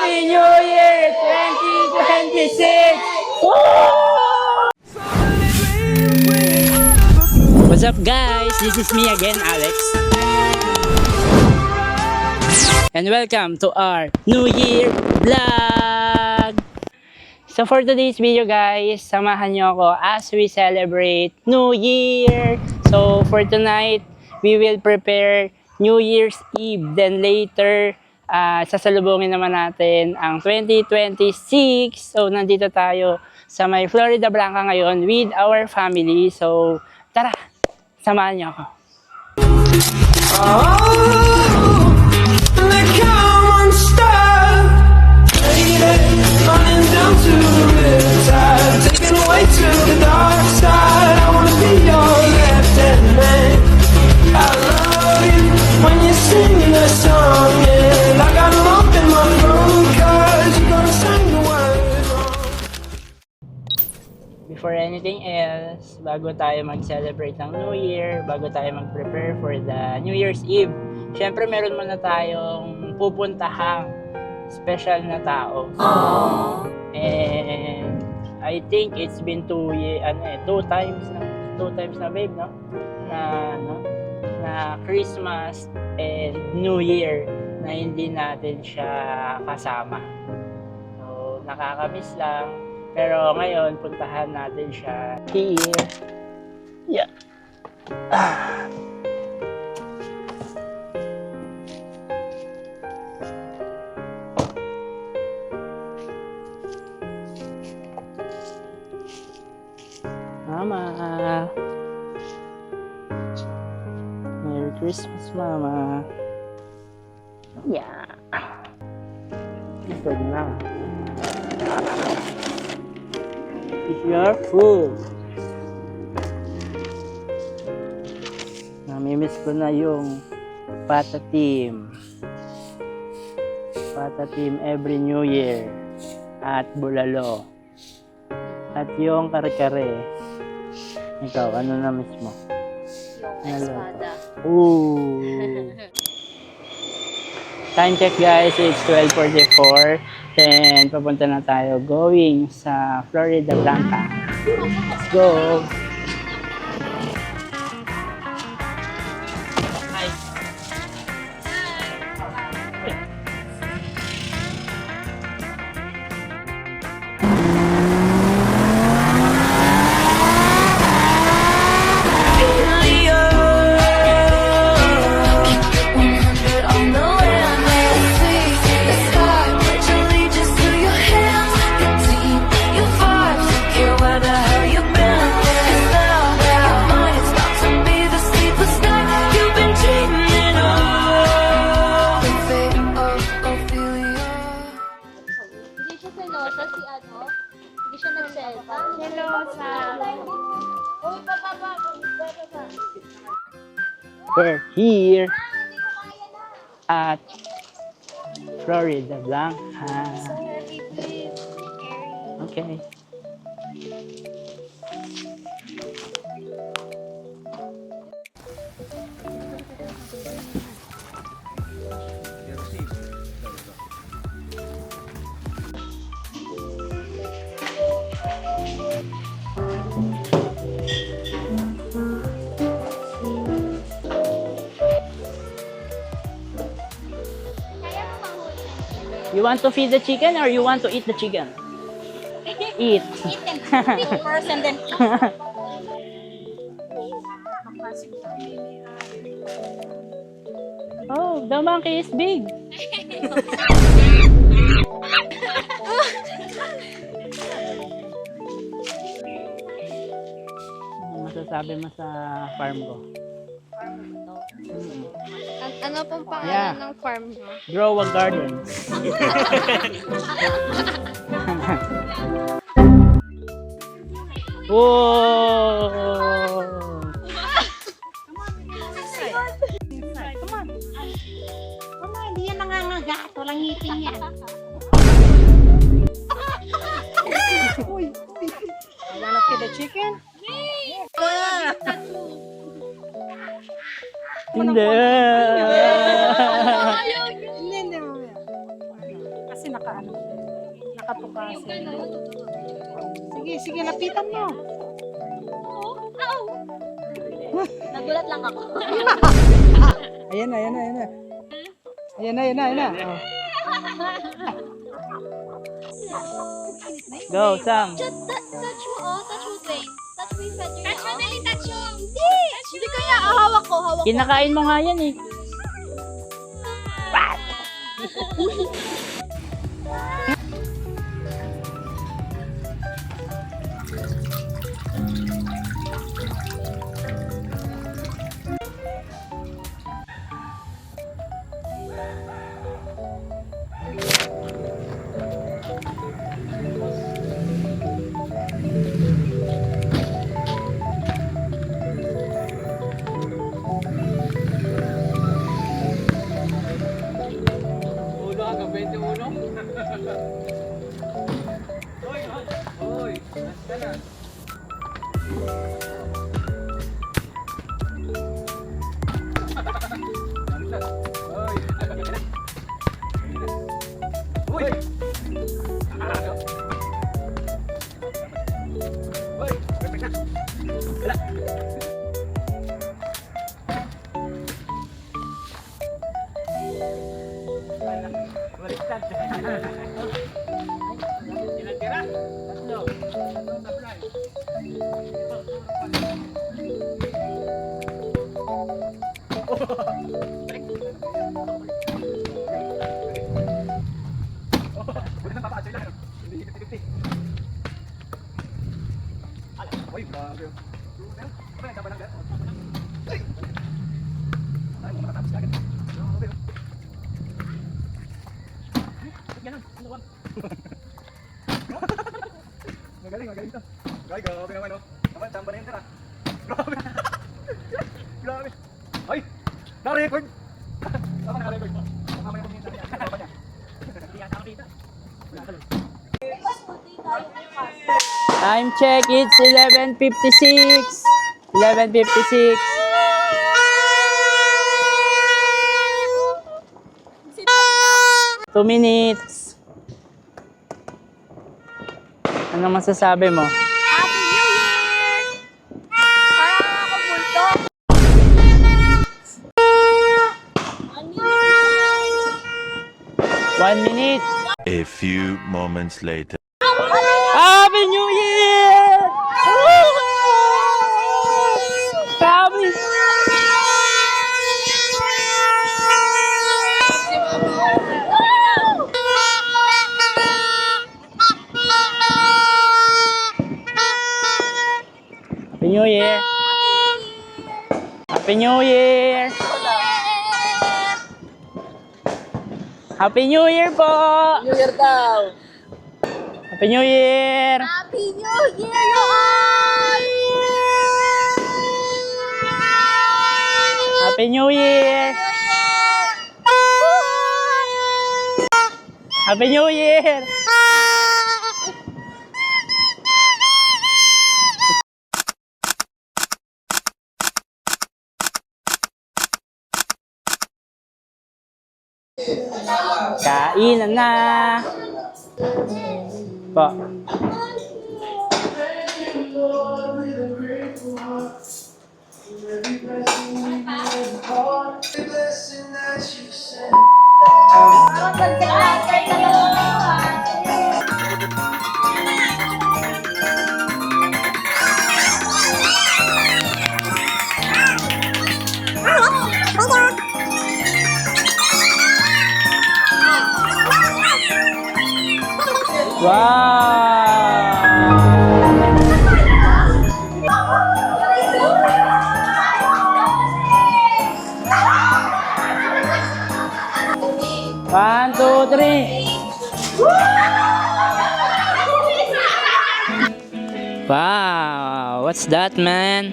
Happy New Year 2026! Woo! What's up guys? This is me again, Alex. And welcome to our New Year vlog! So for today's video guys, samahan nyo ako as we celebrate New Year. So for tonight, we will prepare New Year's Eve. Then later, sasalubungin naman natin ang 2026. So nandito tayo sa may Florida Blanca ngayon with our family. So tara, samahan nyo ako. Running down to the riptide, taken away to the dark side. I wanna be your left-hand man. I love you when you sing the song, and I got them up in my room, 'cause you're gonna sing the words wrong. Before anything else, bago tayo mag-celebrate ng New Year, bago tayo mag-prepare for the New Year's Eve, syempre meron muna tayong pupuntahang special na tao. And I think it's been 2 times na babe, no? Na Christmas and New Year na hindi natin siya kasama. So, nakakamiss lang. Pero ngayon, puntahan natin siya here. Yeah. Mama. Merry Christmas, Mama. Yeah. Ito na. It's your food. Namimiss ko na yung Pata Team. Pata Team every New Year. At Bulalo. At yung kare-kare. Ikaw, ano na miss mo? Yung espada. Ooh. Time check guys, it's 12:44. Then, papunta na tayo going sa Florida Blanca. Let's go! Hi! We're here at Florida Blanca. Okay. You want to feed the chicken or you want to eat the chicken? Eat. Eat them first and then Oh, the monkey is big. Ano masasabi mo sa farm ko? Ano pong pangalan Yeah. ng farm nyo? Grow a garden. Whoa! Wala, hindi yan nangangagat. Walang ngipin yan. Wanna feed the chicken? Hindi. Hindi, mamaya. kasi nakatukas. Sige, sige, lapitan mo. Nagulat lang ako. Ayan na. Ayan na. Oh. Go, Sam. Touch mo, touch mo, Faye. Touch mo yung feather niya. Touch mo, Dali, touch mo. Hindi kaya, hawak ko. Kinakain mo nga yan eh. Magaling to. Grabe naman, oh. Naman, tamba na yun, tara. Grabe. Grabe. Ay! Na-record! Tama, na-record. Mamaya kung minsan niya. Tama niya. Hindi yata ako dito. Wala tuloy. Time check, it's 11:56. 11:56. Two minutes. Ano masasabi mo? Happy New Year! Parang ako multo. Ano yun? 1 minute. A few moments later. Happy New Year! Happy New Year! Happy New Year! Happy New Year po! New Year daw! Happy New Year! Happy New Year, you all! Happy New Year! Happy New Year! Kainan na! Po. One, two, three. Wow, what's that, man?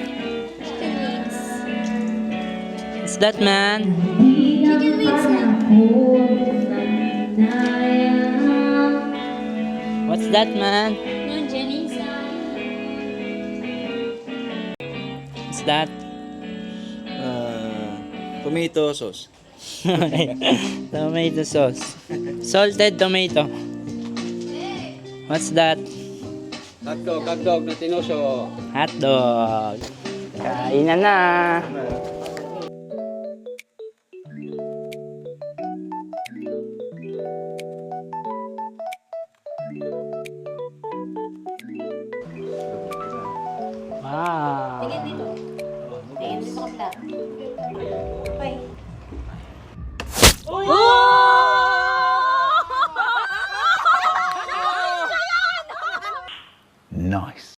What's that, man? What's that, man? Yung Jenny's What's that? Tomato sauce. Tomato sauce. Salted tomato. What's that? Hotdog na tinuso. Hotdog. Kainan na. Wow. Tingin dito. Tingin dito ka vlog. Okay. Nice.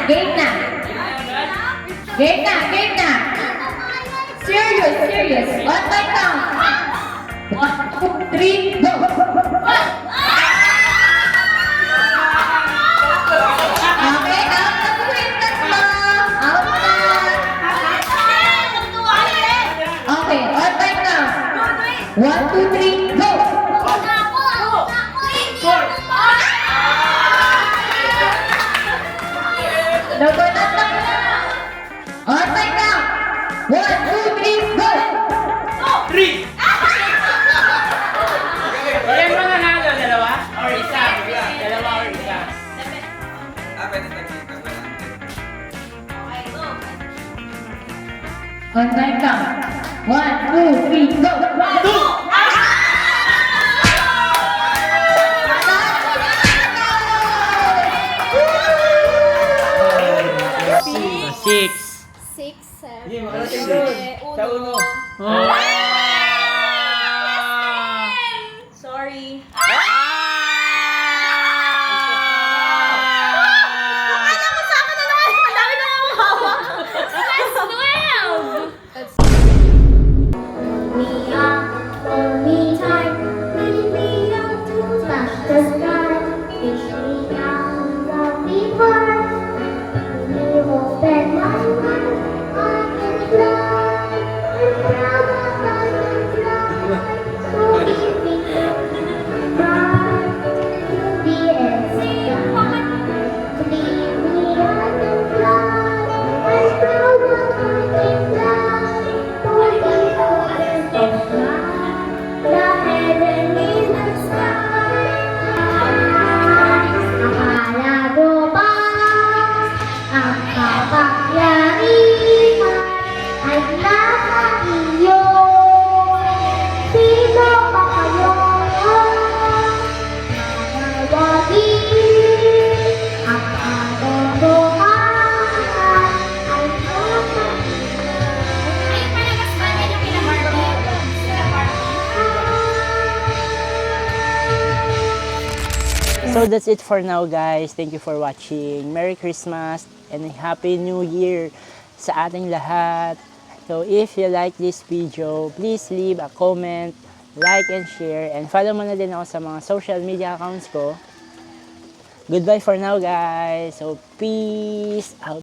Game na. Game na, game na. Serious, serious. One by count. 1, 2, 3, go. Okay, out na po yung tatlo. Out na. Okay, one by count. 1, 2, 3, go. Laban na tayo. On my count. 1, 2, 3, go! 3! Ilan mo nanalo? Dalawa? Or isa? Dalawa or isa? On my count. 1, 2, 3, go! 6. 6, 7, Sige, makarating. Sa uno. Sorry. So that's it for now, guys. Thank you for watching. Merry Christmas and Happy New Year sa ating lahat. So if you like this video, please leave a comment, like and share, and follow mo na din ako sa mga social media accounts ko. Goodbye for now, guys. So peace out.